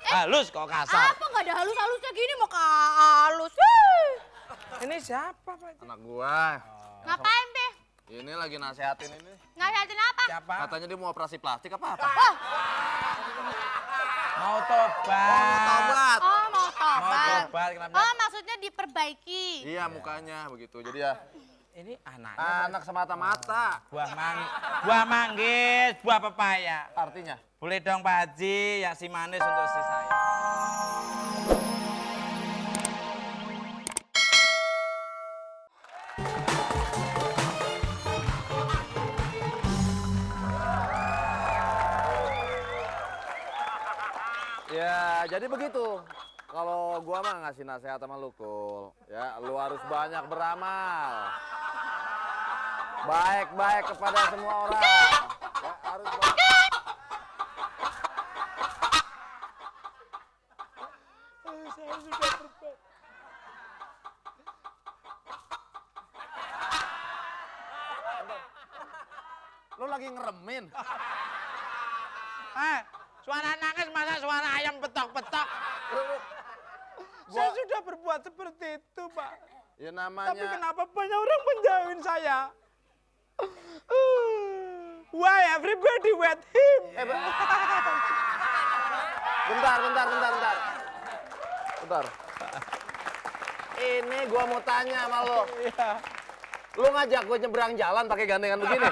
Halus kok kasar. Apa nggak ada halus-halusnya gini mau halus? Wih. Ini siapa, Pak? Anak gua. Ngapain, Be? Ini lagi nasehatin ini. Nasihatin apa? Siapa? Katanya dia mau operasi plastik apa? Mau tobat. Tobat. Oh, mau Mau tobat. tobat, kenapa? Oh, maksudnya diperbaiki. Iya mukanya begitu. Jadi ya Ini anaknya. anak semata-mata. Buah manggis, buah pepaya. Artinya? Boleh dong Pak Haji, ya si manis untuk si saya. Ya jadi begitu. Kalau gua mah ngasih nasihat sama lu, Kul. Ya, lu harus banyak beramal. Baik-baik kepada semua orang. Ya, harus banyak. Saya sudah berbuat. Lu lagi ngeremin. Suara nangis masa suara ayam petok-petok. Saya sudah berbuat seperti itu, Pak. Ya namanya. Tapi kenapa banyak orang menjauhin saya? Why everybody with him? Bentar. Ini gua mau tanya sama lo. Iya. Lu ngajak gue nyebrang jalan pakai gandengan begini?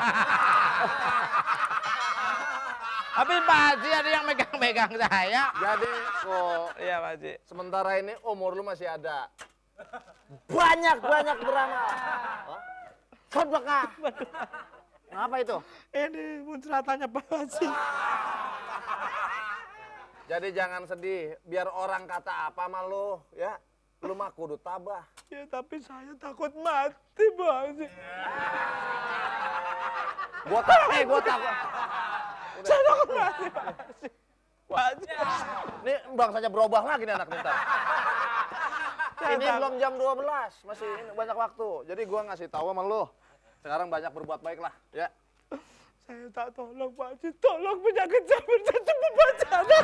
Tapi Pak Haji ada yang megang-megang saya. Jadi kok Iya Pak Haji. sementara ini umur lu masih ada. Banyak beramal. Sedekah. Ngapa itu? Ini muncratannya Pak Haji. Jadi jangan sedih, biar orang kata apa sama lu, ya. Lu mah kudu tabah. Ya tapi saya takut mati Pak Haji. Gua takut. Saya takut mati Pak Haji. Pak Haji. Ini bang saja berubah lagi nih anak bentar. Ini belum jam 12, masih banyak waktu. Jadi gua ngasih tahu sama lu. Sekarang banyak berbuat baik lah, ya. Saya tak tolong Pak Haji, tolong penyakit saya berjatuh Bapak.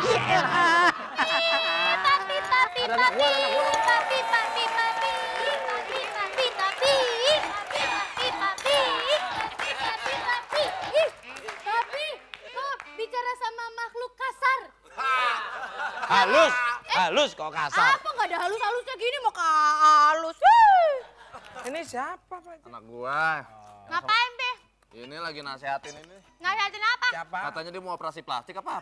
Bicara sama makhluk kasar. Halus kok kasar. Apa nggak ada halus-halusnya gini mau halus? Wih. Ini siapa Pak Haji? Anak gua. Ngapain, Be? Ini lagi nasehatin ini. Nasihatin apa? Siapa? Katanya dia mau operasi plastik apa?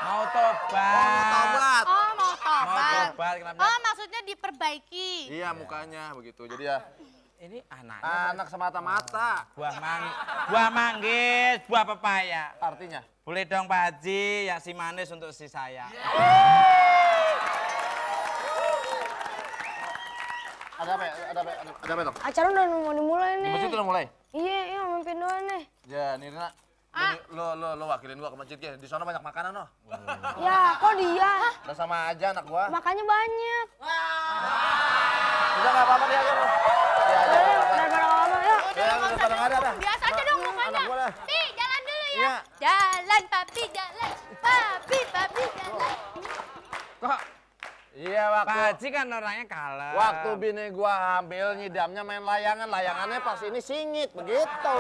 Mau tobat. Tobat. Oh, mau Mau tobat. tobat, kenapa? Oh, maksudnya diperbaiki. Iya mukanya begitu. Jadi ya Ini anaknya. anak semata-mata. Buah manggis, buah pepaya. Artinya? Boleh dong Pak Haji, ya si manis untuk si saya. Ada apa dong? Acara udah mau dimulai Di nih. masjid udah mulai? Iya, mimpin doang nih. Ya, Nirina. Lo wakilin gua ke masjid ya. Di sana banyak makanan no. Ya, kok dia? Udah sama aja anak gua. Makanya banyak. Udah nggak apa-apa dia aja lo. Dia aja. Daripada lama ya. Udah pada nggak ada dah. Biasa aja dong mukanya. Anak gua dah. Pi, jalan dulu ya. Iya. Jalan, papi, jalan. Papi, jalan. Kok Iya Pak waktu Haji kan orangnya kalem. waktu bini gua hamil nyidamnya main layangan. Layangannya pas ini singit begitu.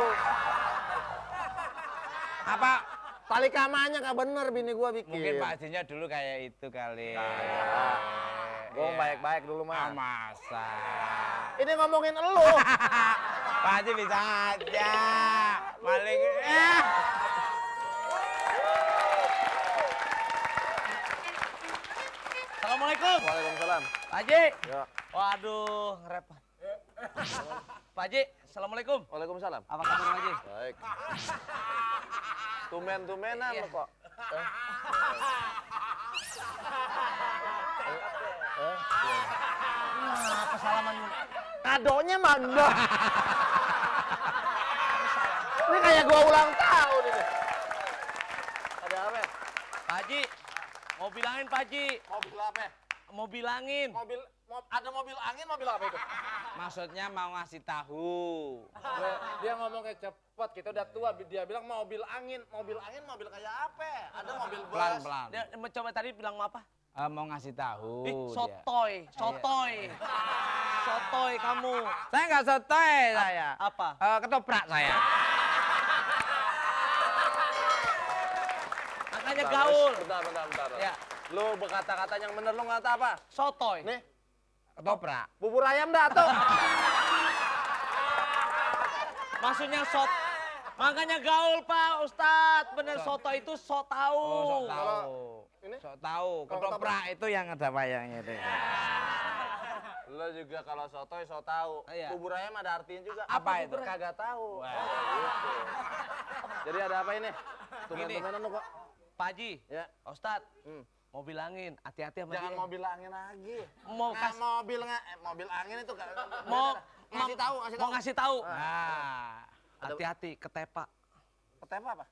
Apa? Tali kamanya nggak bener bini gua bikin. Mungkin Pak Hajinya dulu kayak itu kali. Gua Iya. baik-baik dulu Ah, mah. masa. Ini ngomongin elu. Pak Haji bisa aja. Maling. Assalamualaikum. Waalaikumsalam. Pak Haji. Ya. Waduh, ngerepot. Pak Haji, Assalamualaikum. Waalaikumsalam. Apa kabar Pak Haji? Baik. Tumen-tumenan lo kok. Apa salaman? Kadonya mana? Ini kayak gua ulang tahun ini. Ada apa? Pak Haji, mau bilangin Pak Haji. Mobil apa? Mau bilangin. Ada mobil angin, mobil apa itu? Maksudnya mau ngasih tahu. Dia ngomong kayak cepet, kita udah tua. Dia bilang mobil angin. Mobil angin mobil kayak apa? Ada mobil bus. Pelan-pelan. Dia coba tadi bilang apa? Mau ngasih tahu. Ih, dia. sotoy, sotoy. Sotoy kamu. Saya nggak sotoy saya. Apa? Ketoprak saya. Makanya gaul. Bentar. Ya. Lu berkata-kata yang bener, lu ngata apa? Sotoy. Nih, Ketoprak. bubur ayam dah tuh. Maksudnya makanya gaul Pak Ustadz. Bener soto itu so tahu. Oh, sok tahu. Ini? Sok tahu. Kalau Ketoprak itu yang ada wayangnya itu. Lo juga kalau sotoy so tahu. Iya. Bubur ayam ada artinya juga. Apa itu? bubur ayam? Kagak tahu. Gitu. Jadi ada apa ini? Tumen-tumenan lo kok. Pak Haji, Ya. Ustadz, mau bilangin, hati-hati sama Jangan dia. mobil angin lagi. Mau Mobil angin itu mau ngasih tahu, Mau ngasih tahu. Nah. Hati-hati, ketepak. Ketemu apa?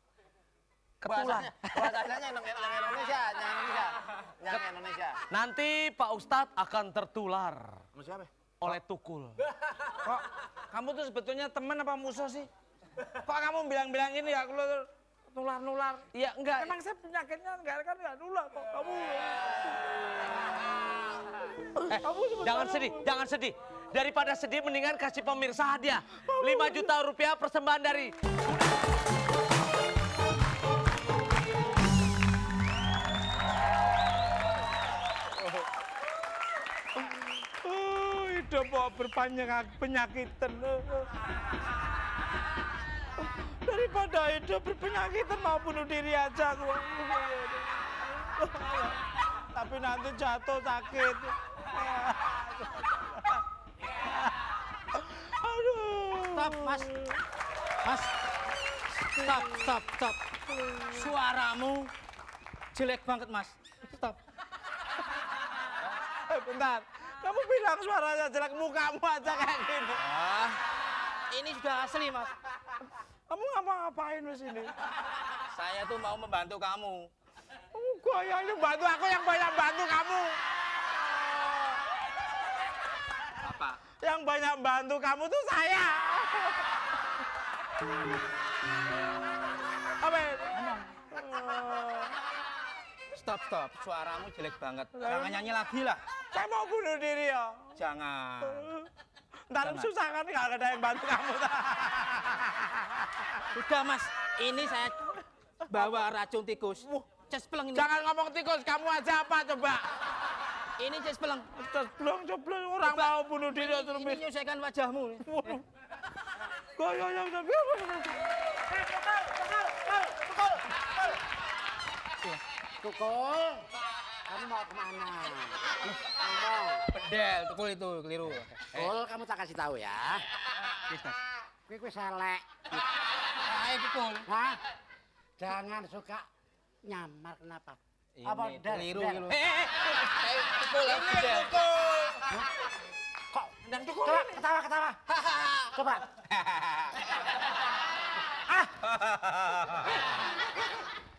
Ketulah. Bahasanya yang Indonesia, yang Indonesia. Nanti Pak Ustadz akan tertular Sama siapa? oleh tukul. Kok kamu tuh sebetulnya teman apa musuh sih? Kok kamu bilang-bilang ini ya kalau nular-nular? Iya enggak. Emang saya penyakitnya nggak nular kok kamu. Jangan sedih, jangan sedih. Daripada sedih mendingan kasih pemirsa hadiah. 5 juta rupiah persembahan dari Hidup kok berpenyakitan. Daripada hidup berpenyakitan mau bunuh diri aja aku. Tapi nanti jatuh sakit. Aduh. Stop, Mas. Mas. Stop. Suaramu jelek banget, Mas. Stop. Bentar. Kamu bilang suaranya jelek, mukamu aja kayak gini. Ini sudah asli, Mas. Kamu ngapa-ngapain di sini? Saya tuh mau membantu kamu. Gua yang bantu aku yang banyak bantu kamu. Apa? Yang banyak bantu kamu tuh saya. Apa? Stop. Suaramu jelek banget. Jangan nyanyi lagi lah. Saya mau bunuh diri ya. Jangan. Ntar susah kan nggak ada yang bantu kamu. Udah, Mas. Ini saya bawa racun tikus. Cespleng ini. Jangan ngomong tikus, kamu aja apa coba? Ini cespleng. Ceblong orang mau bunuh diri terus. Ini menyelesaikan wajahmu. Gaya yang Tukul, kamu mau kemana? Ngomong. Pedel, tukul itu keliru. Tukul, kamu tak kasih tahu ya. Kue selek. Ayo tukul. Hah? Jangan suka nyamar kenapa? Apa Keliru. Del? Tukul, pedel. Kok? Coba ketawa. Coba.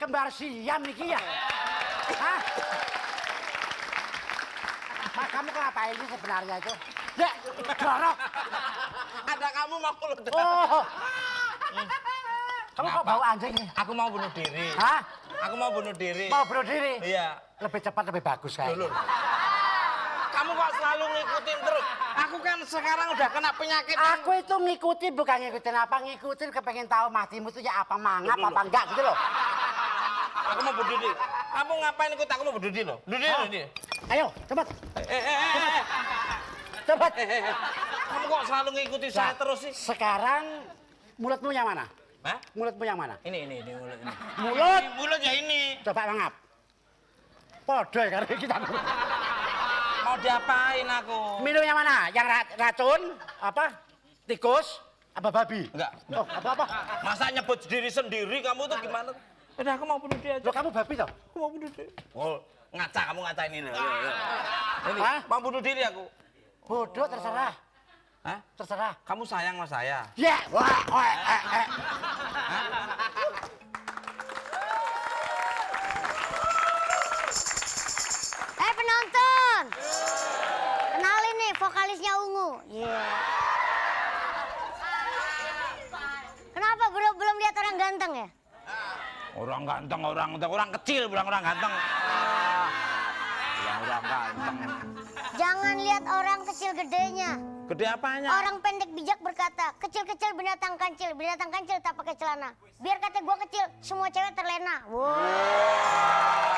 Kembar siam niki ya? Hah? Mas, kamu ngapain sih sebenarnya itu? Ya, jorok. ada kamu mau lu. Oh. Kamu kok bau anjing nih? Aku mau bunuh diri. Hah? Aku mau bunuh diri. Mau bunuh diri? Iya. Lebih cepat, lebih bagus kayaknya. Kamu kok selalu ngikutin terus? Aku kan sekarang udah kena penyakit. Aku itu ngikutin, bukan ngikutin apa, ngikutin kepengen tahu matimu itu ya apa mangap, apa enggak gitu loh. Aku mau bunuh diri. Kamu ngapain ikut aku mau bunuh diri loh? Bunuh diri loh ini. Ayo, cepet. Cepet. Kamu kok selalu ngikutin saya Nah, terus sih? Sekarang mulutmu yang mana? Hah? Mulutmu yang mana? Ini mulut ini. Mulut. Mulut ya ini. Coba mangap. Podo ya karena kita. Mau diapain aku? Minum yang mana? Yang racun? Apa? Tikus? Apa babi? Enggak. Oh, apa? Masa nyebut diri sendiri kamu tuh gimana? Udah aku mau bunuh diri aja. Loh, kamu babi toh? Aku mau bunuh diri. Oh, ngaca kamu ngacain ini. Ini Hah? mau bunuh diri aku. Bodoh terserah. Hah? Terserah. Kamu sayang sama saya? Ya, wah, Penonton. Kenalin nih vokalisnya Ungu. Iya. ganteng ya? Orang ganteng, orang kecil bilang orang ganteng. Bilang orang ganteng. Jangan lihat orang kecil gedenya. Gede apanya? Orang pendek bijak berkata, kecil-kecil binatang kancil tak pakai celana. Biar kata gua kecil, semua cewek terlena. Wow.